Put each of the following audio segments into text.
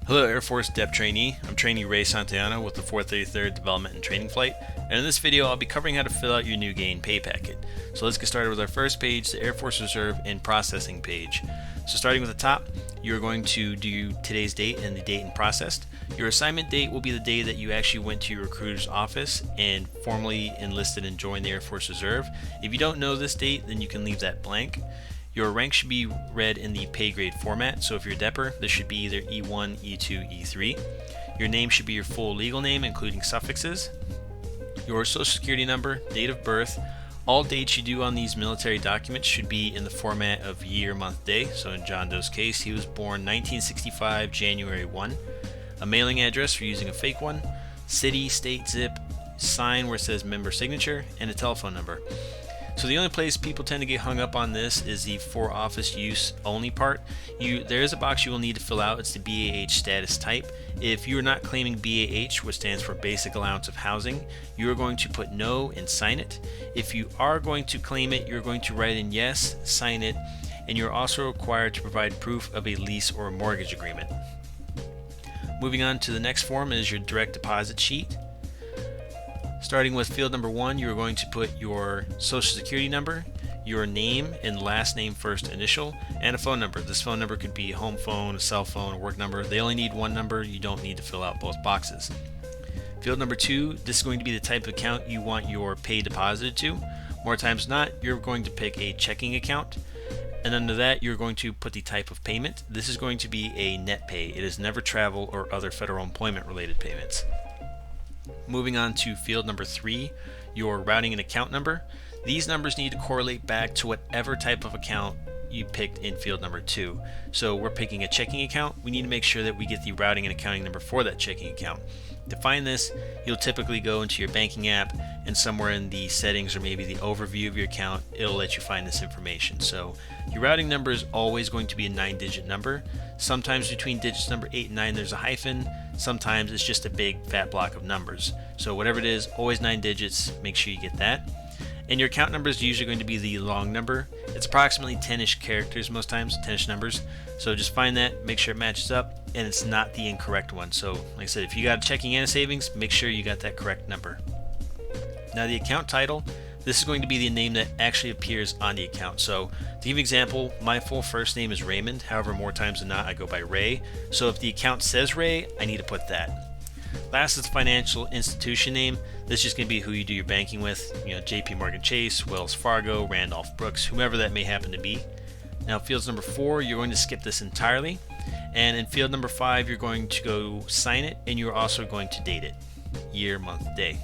Hello Air Force Dep Trainee, I'm Trainee Ray Santayana with the 433rd Development and Training Flight, and in this video I'll be covering how to fill out your new gain pay packet. So let's get started with our first page, the Air Force Reserve and Processing page. So starting with the top, you're going to do today's date and the date and processed. Your assignment date will be the day that you actually went to your recruiter's office and formally enlisted and joined the Air Force Reserve. If you don't know this date, then you can leave that blank. Your rank should be read in the pay grade format, so if you're a Depper, this should be either E1, E2, E3. Your name should be your full legal name, including suffixes. Your social security number, date of birth. All dates you do on these military documents should be in the format of year, month, day. So in John Doe's case, he was born 1965, January 1. A mailing address for using a fake one. City, state, zip, sign where it says member signature, and a telephone number. So the only place people tend to get hung up on this is the for office use only part. There is a box you will need to fill out. It's the BAH status type. If you are not claiming BAH, which stands for Basic Allowance of Housing, you are going to put no and sign it. If you are going to claim it, you're going to write in yes, sign it, and you're also required to provide proof of a lease or a mortgage agreement. Moving on to the next form is your direct deposit sheet. Starting with field number 1, you are going to put your social security number, your name and last name first initial, and a phone number. This phone number could be a home phone, a cell phone, a work number. They only need one number. You don't need to fill out both boxes. Field number 2, this is going to be the type of account you want your pay deposited to. More times than not, you're going to pick a checking account. And under that, you're going to put the type of payment. This is going to be a net pay. It is never travel or other federal employment related payments. Moving on to field number 3, your routing and account number. These numbers need to correlate back to whatever type of account you picked in field number 2. So we're picking a checking account. We need to make sure that we get the routing and accounting number for that checking account. To find this, you'll typically go into your banking app, and somewhere in the settings or maybe the overview of your account, it'll let you find this information. So your routing number is always going to be a 9-digit number. Sometimes between digits number 8 and 9 there's a hyphen. Sometimes it's just a big fat block of numbers. So whatever it is, always 9 digits, make sure you get that. And your account number is usually going to be the long number. It's approximately 10-ish characters most times, 10-ish numbers. So just find that, make sure it matches up, and it's not the incorrect one. So like I said, if you got a checking and a savings, make sure you got that correct number. Now the account title, this is going to be the name that actually appears on the account. So to give an example, my full first name is Raymond. However, more times than not, I go by Ray. So if the account says Ray, I need to put that. Last is financial institution name. This is just going to be who you do your banking with. JP Morgan Chase, Wells Fargo, Randolph Brooks, whomever that may happen to be. Now fields number 4, you're going to skip this entirely. And in field number 5, you're going to go sign it, and you're also going to date it. Year, month, day.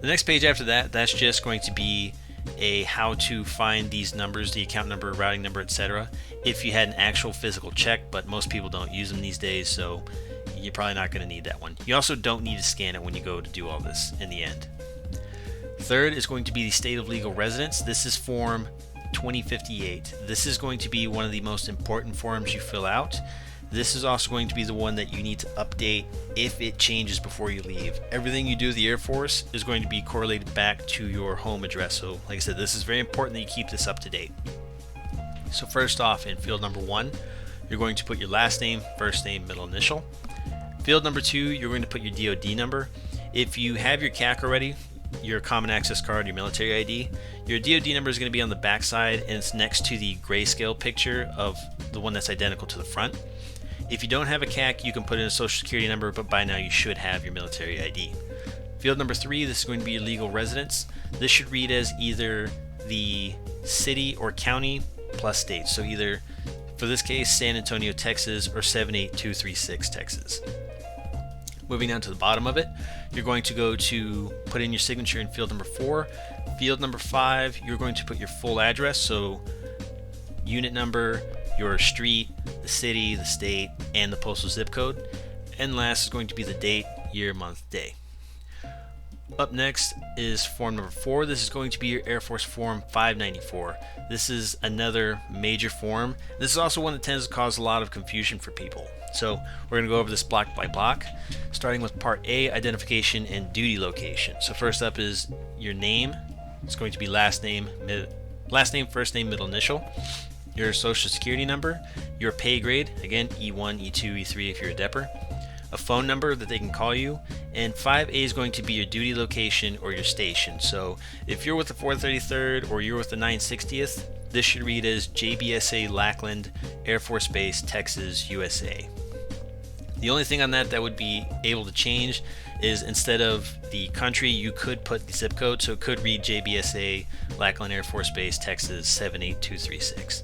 The next page after that, that's just going to be a how to find these numbers, the account number, routing number, etc. If you had an actual physical check, but most people don't use them these days, so you're probably not going to need that one. You also don't need to scan it when you go to do all this in the end. Third is going to be the state of legal residence. This is form 2058. This is going to be one of the most important forms you fill out. This is also going to be the one that you need to update if it changes before you leave. Everything you do with the Air Force is going to be correlated back to your home address. So like I said, this is very important that you keep this up to date. So first off, in field number 1, you're going to put your last name, first name, middle initial. Field number 2, you're going to put your DOD number. If you have your CAC already, your common access card, your military ID, your DOD number is going to be on the back side, and it's next to the grayscale picture of the one that's identical to the front. If you don't have a CAC, you can put in a social security number, but by now you should have your military ID. Field number 3, this is going to be your legal residence. This should read as either the city or county plus state. So either, for this case, San Antonio, Texas, or 78236, Texas. Moving down to the bottom of it, you're going to go to put in your signature in field number 4. Field number 5, you're going to put your full address, so unit number, your street, the city, the state, and the postal zip code. And last is going to be the date, year, month, day. Up next is form number 4. This is going to be your Air Force Form 594. This is another major form. This is also one that tends to cause a lot of confusion for people. So we're going to go over this block by block, starting with Part A, identification and duty location. So first up is your name. It's going to be last name, first name, middle initial. your social security number, your pay grade, again E1, E2, E3 if you're a depper, a phone number that they can call you, and 5A is going to be your duty location or your station. So if you're with the 433rd or you're with the 960th, this should read as JBSA Lackland, Air Force Base, Texas, USA. The only thing on that would be able to change is instead of the country, you could put the zip code, so it could read JBSA Lackland Air Force Base, Texas 78236.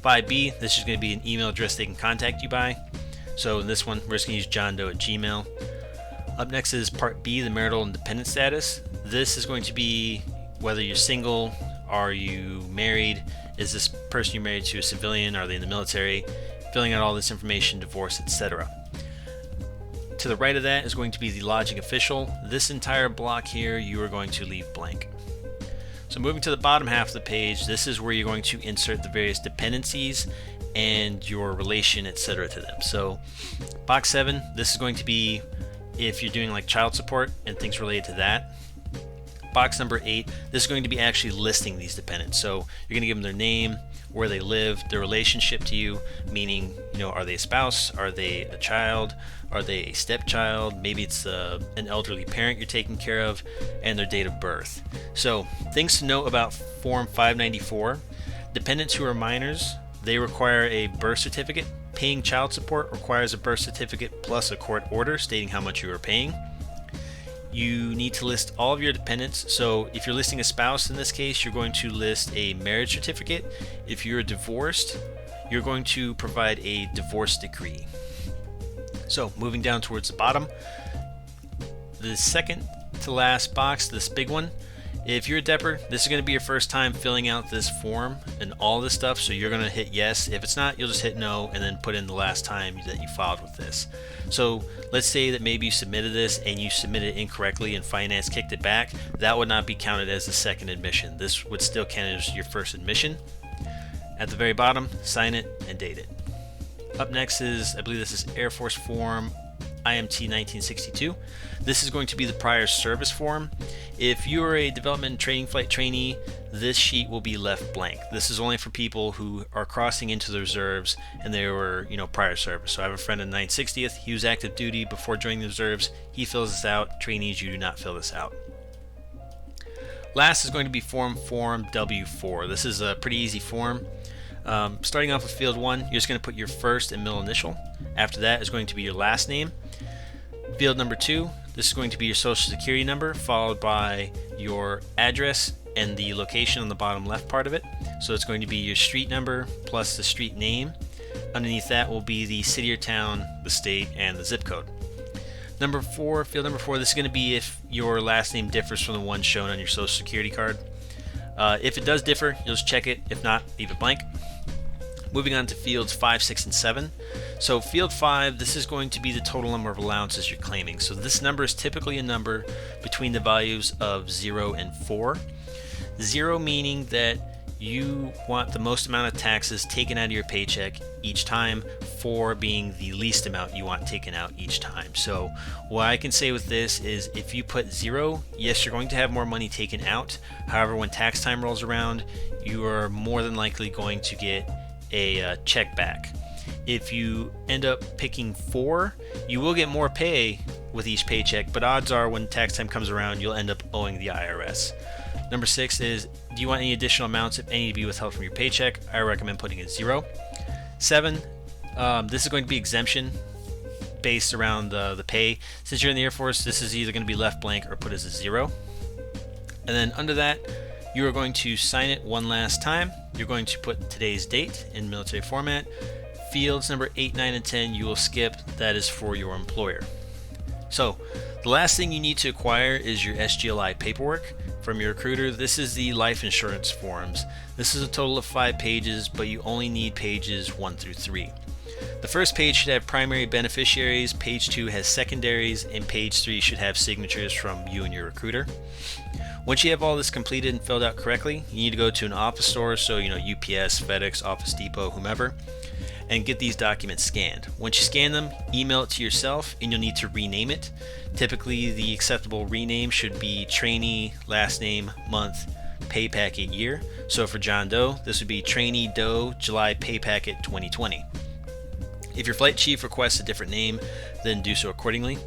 5B, this is going to be an email address they can contact you by. So in this one, we're just going to use johndoe@gmail. Up next is Part B, the marital and dependent status. This is going to be whether you're single, are you married, is this person you're married to a civilian, are they in the military, filling out all this information, divorce, etc. To the right of that is going to be the lodging official. This entire block here you are going to leave blank. So moving to the bottom half of the page, this is where you're going to insert the various dependencies and your relation, etc. to them. So box 7, this is going to be if you're doing like child support and things related to that. Box number 8, this is going to be actually listing these dependents. So you're going to give them their name, where they live, their relationship to you, meaning, are they a spouse, are they a child, are they a stepchild, maybe it's an elderly parent you're taking care of, and their date of birth. So things to note about Form 594, dependents who are minors, they require a birth certificate. Paying child support requires a birth certificate plus a court order stating how much you are paying. You need to list all of your dependents. So if you're listing a spouse in this case, you're going to list a marriage certificate. If you're divorced, you're going to provide a divorce decree. So moving down towards the bottom, the second to last box, this big one, if you're a depper, this is going to be your first time filling out this form and all this stuff, so you're going to hit yes. If it's not, you'll just hit no and then put in the last time that you filed with this. So let's say that maybe you submitted this and you submitted it incorrectly and finance kicked it back. That would not be counted as the second admission. This would still count as your first admission. At the very bottom, sign it and date it. Up next is, I believe this is Air Force Form IMT 1962. This is going to be the prior service form. If you are a development and training flight trainee, this sheet will be left blank. This is only for people who are crossing into the reserves and they were, prior service. So I have a friend in 960th. He was active duty before joining the reserves. He fills this out. Trainees, you do not fill this out. Last is going to be Form W4. This is a pretty easy form. Starting off with field 1, you're just going to put your first and middle initial. After that is going to be your last name. Field number 2, this is going to be your social security number, followed by your address and the location on the bottom left part of it. So it's going to be your street number plus the street name. Underneath that will be the city or town, the state, and the zip code. Number 4, field number 4, this is going to be if your last name differs from the one shown on your social security card. If it does differ, you'll just check it. If not, leave it blank. Moving on to fields 5, 6, and 7. So field 5, this is going to be the total number of allowances you're claiming. So this number is typically a number between the values of 0 and 4. 0 meaning that you want the most amount of taxes taken out of your paycheck each time, 4 being the least amount you want taken out each time. So what I can say with this is if you put 0, yes, you're going to have more money taken out. However, when tax time rolls around, you are more than likely going to get a check back. If you end up picking 4, you will get more pay with each paycheck, but odds are when tax time comes around, you'll end up owing the IRS. Number 6 is, do you want any additional amounts, if any, to be withheld from your paycheck? I recommend putting it 0. 7, this is going to be exemption based around the pay. Since you're in the Air Force, this is either going to be left blank or put as a 0. And then under that, you are going to sign it one last time. You're going to put today's date in military format. Fields number 8, 9, and 10 you will skip. That is for your employer. So the last thing you need to acquire is your SGLI paperwork from your recruiter. This is the life insurance forms. This is a total of 5 pages, but you only need pages 1 through 3. The first page should have primary beneficiaries, page 2 has secondaries, and page 3 should have signatures from you and your recruiter. Once you have all this completed and filled out correctly, you need to go to an office store, so UPS, FedEx, Office Depot, whomever, and get these documents scanned. Once you scan them, email it to yourself and you'll need to rename it. Typically the acceptable rename should be trainee, last name, month, pay packet year. So for John Doe, this would be Trainee Doe July Pay Packet 2020. If your flight chief requests a different name, then do so accordingly.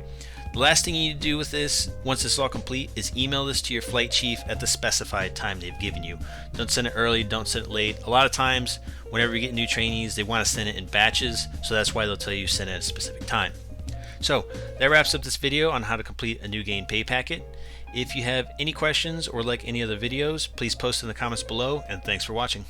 The last thing you need to do with this, once this is all complete, is email this to your flight chief at the specified time they've given you. Don't send it early, don't send it late. A lot of times, whenever you get new trainees, they want to send it in batches, so that's why they'll tell you send it at a specific time. So, that wraps up this video on how to complete a new gain pay packet. If you have any questions or like any other videos, please post in the comments below, and thanks for watching.